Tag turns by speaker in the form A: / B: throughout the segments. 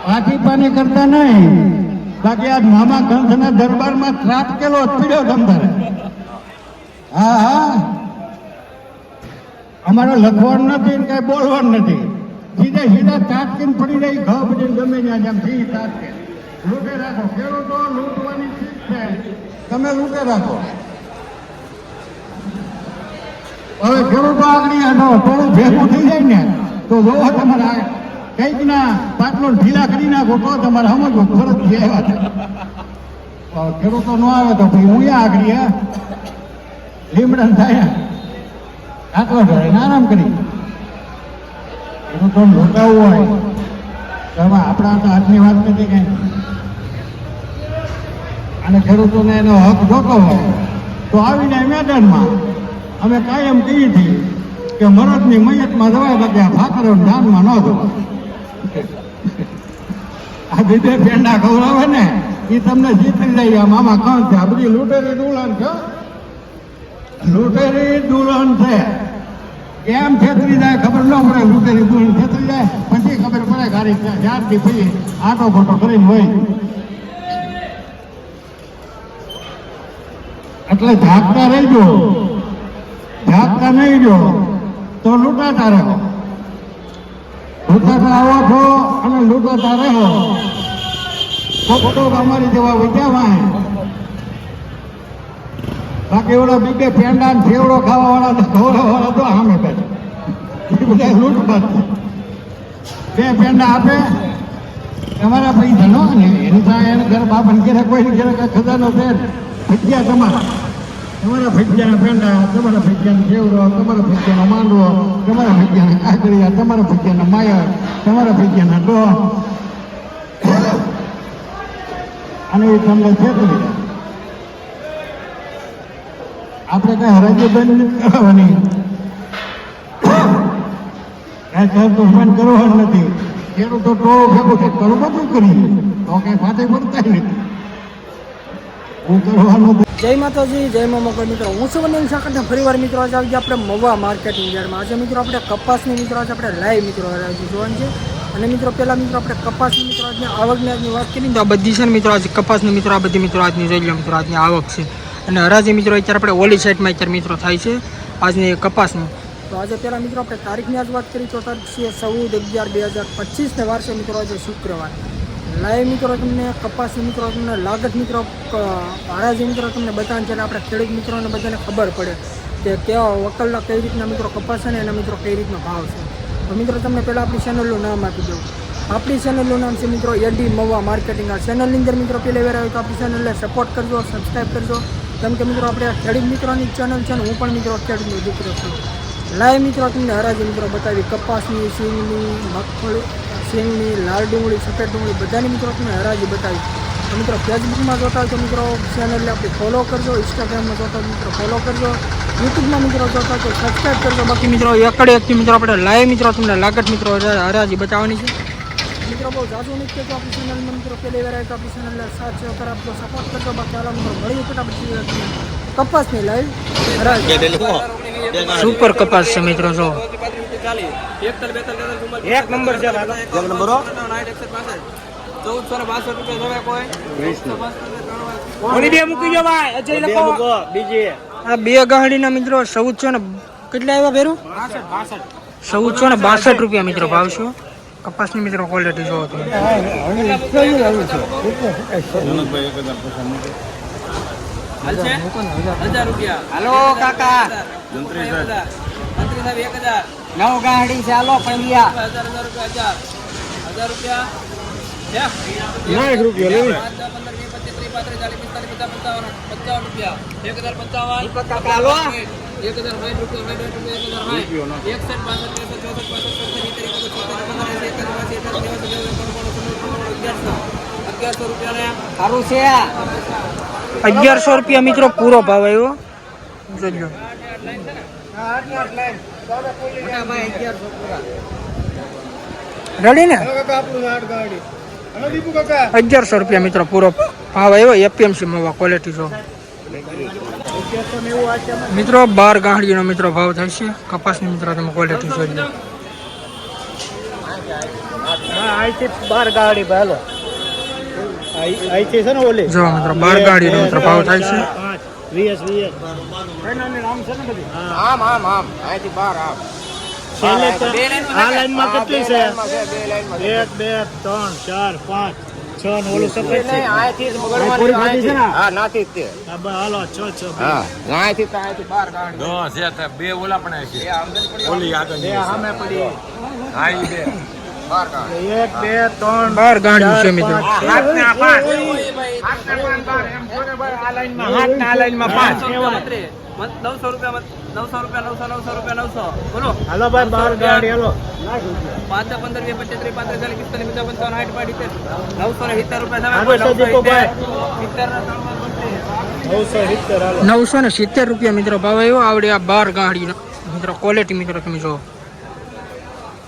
A: પાછી પાની કરતા નહીં, બાકી આજ મામા કંસના દરબારમાં ત્રાટ કેલો પીડ્યો તમતારે. હા હા, અમારે લખવાનું નથી ને કઈ બોલવાનું નથી, સીધે સીધા તાટકીને પડી રહી ઘઉં બધી ગમે ત્યાં જેમ થી તાટકે લૂંટે રાખો. ખેડૂતો લૂંટવાની ચીજ છે, તમે લૂંટે રાખો. હવે ખેડૂતો આગળ થોડું ભેગું થઈ જાય ને તો જોવો તમારે કંઈક ના પાટલો ઢીલા કરી નાખો તો તમારે સમજો ફરજ એવા છે. ખેડૂતો ન આવે તો ભાઈ હું આગળ લીમડન થાય આટલો ધરે આરામ કરી. ખેડૂતો લૂંટાવવું હોય તો એમાં આપણા તો હાથની વાત નથી કઈ. અને ખેડૂતોને એનો હક જોતો હોય તો આવીને મેદાનમાં અમે કાયમ કહીએ છીએ કે મરદની મૈયતમાં જવાય બાકી આ ફાકરો દાનમાં ન જવાય. આ બીજે પેંડા ખવડાવે ને એ તમને જીતી જાય. આ મામા કોણ છે? આ બધી લૂંટેરી દુલ્હન છે, લૂંટેરી દુલ્હન છે. કેમ છેતરી જાય ખબર ન પડે. લૂંટેરી દુલ્હન છેતરી જાય પછી ખબર પડે ગાડી જ્યારથી પછી આટો ફોટો કરીને હોય. એટલે ઝાકતા રહેજો, ઝાકતા નહીં જો તો લૂંટાતા રહો. લૂંટાતા આવો છો અને લૂંટાતા રહો. ખોટો અમારી જેવા વિચારવાય. બાકી ઓલો બીજે પેંડા ફેવડો ખાવા વાળા ખવડાવવા તો સામે બેઠા એ બધા લૂંટપાટ. બે પેંડા આપે તમારા પૈસા નો ને એની થાય એને ઘર બાપન ઘેરે કોઈ ઘેરે કઈ ખજાનો છે. ભજીયા તમારા ભજીયાના પેંડા, તમારા ભજીયાનો ફેવડો, તમારા ભજીયાનો માંડવો, તમારા ભજીયાના કાકરિયા, તમારા ભજીયાના માયર, તમારા ભજીયાના ડો અને એ તમને છેતરી. આપણે કઈ હરાજી બંધ કરવાની, કઈ કરતું બંધ કરવાનું નથી. ખેડૂતો ટોળો ભેગું છે કરું બધું કરી તો કઈ ફાટે પડતા નથી. હું કરવાનું.
B: જય માતાજી, જય મા મોગલ. મિત્રો હું છું વંદન સાકર. ફરીવાર મિત્રો આજે આવી આપણે મવા માર્કેટિંગ યાર્ડમાં. આજે મિત્રો આપણે કપાસની મિત્રો આજે આપણે લાઈવ મિત્રો જોવાનું છે. અને મિત્રો પહેલાં મિત્રો આપણે કપાસની મિત્રો આજની આવકની આજની વાત કરીએ તો આ બધી છે ને મિત્રો આજે કપાસની મિત્રો આ બધી મિત્રો આજની જોઈ લો મિત્રો આજની આવક છે. અને હરાજી મિત્રો અત્યારે આપણે ઓલી સાઈડમાં અત્યારે મિત્રો થાય છે આજની કપાસની. તો આજે પહેલાં મિત્રો આપણે તારીખની આજ વાત કરીએ તો તારીખ છે 14/11/2025 ને વાર છે મિત્રો આજે શુક્રવાર. લાઈવ મિત્રો તમને કપાસની મિત્રો તમને લાગત મિત્રો હરાજી મિત્રો તમને બધાને છે આપણે ખેડૂત મિત્રોને બધાને ખબર પડે કે કેવા વકલના કઈ રીતના મિત્રો કપાસ છે ને એના મિત્રો કઈ રીતનો ભાવ છે. તો મિત્રો તમને પહેલાં આપણી ચેનલનું નામ આપી દઉં. આપણી ચેનલનું નામ છે મિત્રો એડી મવા માર્કેટિંગ. આ ચેનલની અંદર મિત્રો પહેલી વાર આવે તો આપણી ચેનલને સપોર્ટ કરજો, સબસ્ક્રાઈબ કરજો. કેમ કે મિત્રો આપણે ખેડૂત મિત્રોની ચેનલ છે ને હું પણ મિત્રો ખેડૂતનો દીકરો છું. લાઈવ મિત્રો તમને હરાજી મિત્રો બતાવી કપાસની, સિંગની, મગફળી, સિંગની, લાલ ડુંગળી, સફેદ ડુંગળી બધાની મિત્રો તમને હરાજી બતાવી. તો મિત્રો ફેસબુકમાં જોતા હોય તો મિત્રો ચેનલને આપણે ફોલો કરજો, ઇન્સ્ટાગ્રામમાં જોતા હોય મિત્રો ફોલો કરજો, યુટ્યુબમાં મિત્રો જોતા તો સબસ્ક્રાઈબ કરજો. બાકી મિત્રો એકડે એકથી મિત્રો આપણે લાઈવ મિત્રો તમને લાગત મિત્રો હરાજી બતાવવાની છે. મિત્રો બહુ જાજુ નથી કહેતો આપણી ચેનલમાં મિત્રો પહેલી વાર આવે તો આપણી ચેનલને સાથ સહકાર આપજો, સપોર્ટ કરજો. બાકી આલા મિત્રો મળીએ ફટાફટ કપાસની લાઈવ હરાજી. સુપર કપાસ છે મિત્રો જો એક નંબર છે. 1462 મૂકી જો ભાઈ અજય લખો બીજી આ બે ગાડીના મિત્રો 1400 ને કેટલા આવ્યા ભેરું 1462 રૂપિયા મિત્રો ભાવ છે. કપાસની મિત્રો ક્વોલિટી જોવો તમે. હાલો કાકા નવ ગાડી છે. હાલો પંડિયા 1000 રૂપિયા 1 રૂપિયા લેવી 1100 રૂપિયા મિત્રો પૂરો ભાવ આવ્યો જોજો. રેડી ને 1100 રૂપિયા મિત્રો પૂરો ભાવ આવ્યો. એપીએમસી મવા ક્વોલિટી જો મિત્રો 12 ગાંઠડીનો મિત્રો ભાવ થાય છે. કપાસની મિત્રો તમે ક્વોલિટી જોઈ લો.
C: અહીંથી 12 ગાડી ભાલો અહીંથી છે ને ઓલી
B: જો મિત્રો 12 ગાડીનો મિત્રો ભાવ થાય છે.
C: 20
A: આમ છે ને બધી
D: આમ અહીંથી બહાર આમ
C: છેલ્લે તો આ લાઈનમાં કેટલી છે
D: બે લાઈનમાં
C: 1 2 3 4 5 6 ને ઓલું સફેદ છે
D: અહીંથી જ
A: પૂરી
D: બગડવાની
A: થતી છે ને?
D: હા નાથી જ તે
C: હા બસ હાલો 6
D: હા અહીંથી તો અહીંથી બહાર ગાડી
E: બે ઓલા પણ છે
D: એ આમદન પડી
E: ઓલી આગળ
C: બે સામે પડી
E: હા ઈ બે
D: બહાર ગાડી
C: 1 2 3
B: 12 ગાડીઓ છે મિત્રો.
C: હાથના 5 આ લાઈનમાં 5
F: 900 રૂપિયા 900 બોલો
C: હાલો ભાઈ 12 ગાડી હાલો
F: 5 15 20 25 30 35 40 45 50 60 65
C: આગળ તો દીપુભાઈ.
F: 970
C: 970
B: 970
C: હાલો
B: રૂપિયા મિત્રો ભાવ આવ્યો આવડે આ 12 ગાડીનો મિત્રો ક્વોલિટી મિત્રો તમે જો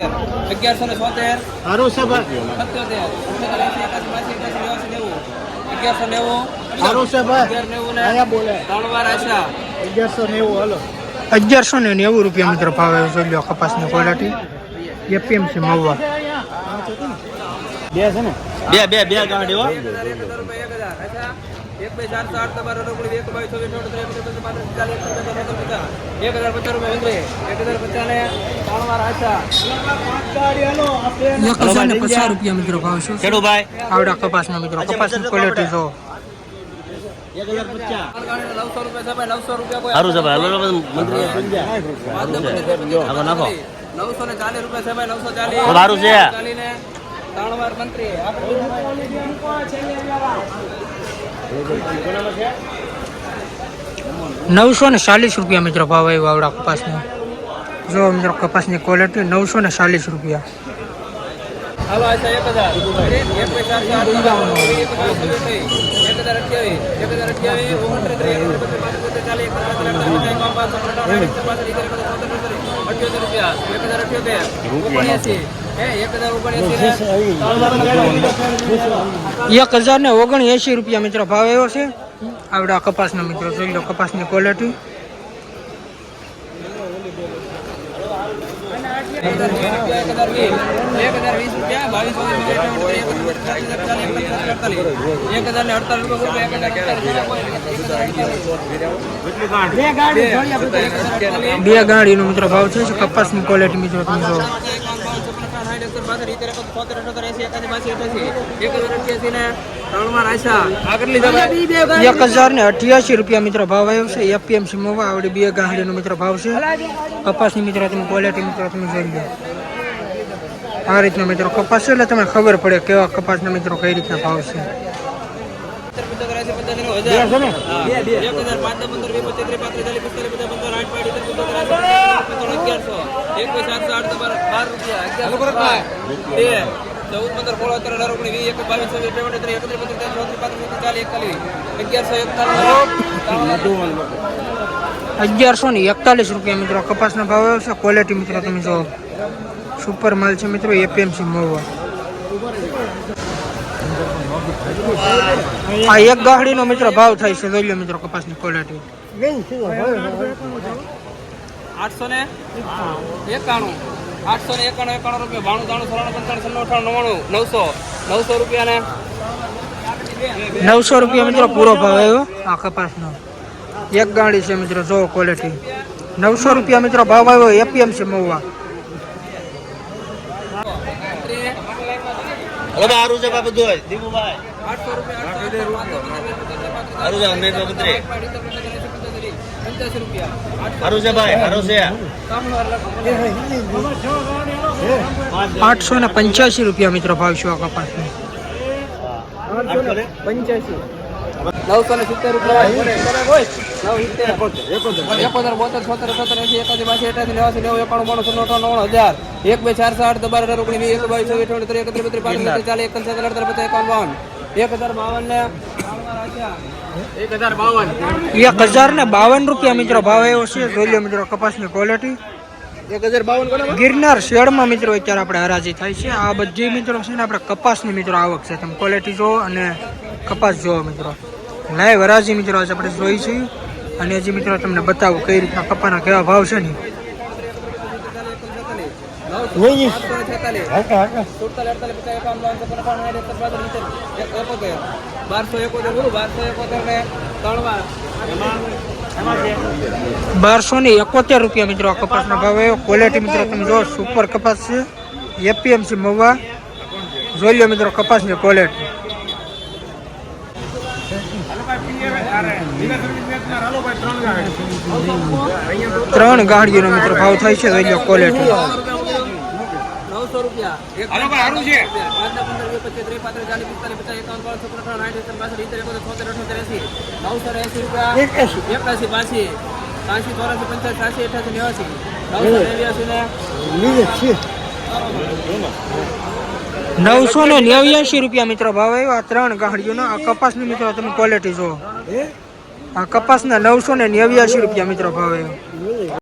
F: 1170
C: સારું છે ભાઈ
F: 1190
C: સારું છે ભાઈ અહીંયા બોલે
F: 3 વાર આશા
C: 1190 હાલો
B: 1190 રૂપિયા મિત્રો ભાવ આવ્યો જોઈ લો કપાસની ક્વોલિટી એપીએમસી મહુવા.
C: બે છે ને બે ગાડી હો
F: 1000 રૂપિયા 1000 એક બે 408 તમારો રોકડી 1 બાય 24 રૂપિયા 1050 ને 3 વાર આશા
B: 1050 રૂપિયા મિત્રો ભાવ છે
C: ખેડુ ભાઈ
B: આવડા કપાસના મિત્રો કપાસની ક્વોલિટી જો
C: 1050
F: 900 રૂપિયા છે ભાઈ 900 રૂપિયા કોઈ
C: સારું છે ભાઈ હાલો મંત્રી
F: 940 રૂપિયા છે ભાઈ 940
C: સારું છે
F: 940 ને 3 વાર મંત્રી
B: 940 રૂપિયા મિત્રો ભાવ આવ્યો આવડા કપાસનો. જો મિત્રો કપાસની ક્વોલિટી 940 રૂપિયા.
F: હાલો આશા 1000 એક બે
B: 1079 રૂપિયા મિત્રો ભાવ આવ્યો છે આવડા કપાસનો મિત્રો જોઈ લો કપાસની ક્વોલિટી. 2 ગાડીનો મિત્રો ભાવ છે કપાસની ક્વોલિટી મિત્રો તમે જો 1088 રૂપિયા મિત્રો ભાવ આવ્યો છે એપીએમસી મહુવા આવડી 2 ગાડીનો મિત્રો ભાવ છે કપાસની મિત્રો તમે ક્વોલિટી મિત્રો તમે જોઈ લો. આ રીતનો મિત્રો કપાસ છે એટલે તમને ખબર પડે કેવા કપાસના મિત્રો કઈ રીતના ભાવ છે. ₹1141 રૂપિયા મિત્રો કપાસના ભાવ આવ્યો છે ક્વોલિટી મિત્રો તમે જો સુપર માલ છે મિત્રો એપીએમસી મહુવા. આ એક ગાડીનો મિત્રો ભાવ થાય છે જોઈ લો મિત્રો કપાસની ક્વોલિટી
F: 891 રૂપિયા 900 રૂપિયા ને
B: 900 રૂપિયા મિત્રો પૂરો ભાવ આવ્યો આ કપાસનો. એક ગાડી છે મિત્રો જો ક્વોલિટી 900 રૂપિયા મિત્રો ભાવ આવ્યો એપીએમસી મહુવા.
C: હવે સારું છે બાબુ દોય દીપુભાઈ
F: 800 રૂપિયા
C: સારું છે અમે મંત્રી
F: 85 રૂપિયા
C: સારું છે ભાઈ સારું છે
B: 885 રૂપિયા મિત્રો ભાવ છે આ કપાસનો.
F: 970 રૂપિયા 1 બે 408 12 રૂપિયા 1 22 23
B: 1052 રૂપિયા મિત્રો ભાવ આવ્યો છે જોઈ લો મિત્રો કપાસની ક્વોલિટી.
F: 1052
B: ગિરનાર શેડમાં મિત્રો અત્યારે આપણે હરાજી થાય છે. આ બધી મિત્રો છે ને આપણે કપાસની મિત્રો આવક છે તમે ક્વોલિટી જોવો અને કપાસ જોવો મિત્રો. લાઈવ હરાજી મિત્રો આજે આપણે જોઈ છે અને હજી મિત્રો તમને બતાવું કઈ રીતના કપાના કેવા ભાવ છે ને
F: 900
C: લઈ
F: 546
C: હા હા
F: 47 48 50 55 1271 બોલું 1271 ને 3 વાર
B: 1271 રૂપિયા મિત્રો આ કપાસના ભાવે. ક્વોલિટી મિત્રો તમે જો સુપર કપાસ છે. એપીએમસી મહુવા. જોઈ લો મિત્રો કપાસની ક્વોલિટી. ત્રણ ગાડીઓનો મિત્રો ભાવ થાય છે. જોઈ લો ક્વોલિટી.
F: 900 રૂપિયા
E: હાલો ભાઈ સારું છે
F: 980 રૂપિયા 81 82 85 85
B: 989 રૂપિયા મિત્રો ભાવ આવ્યો આ ત્રણ ગાડીઓનો. આ કપાસની મિત્રો તમે ક્વોલિટી જુઓ. આ કપાસના 989 રૂપિયા મિત્રો ભાવ આવ્યો.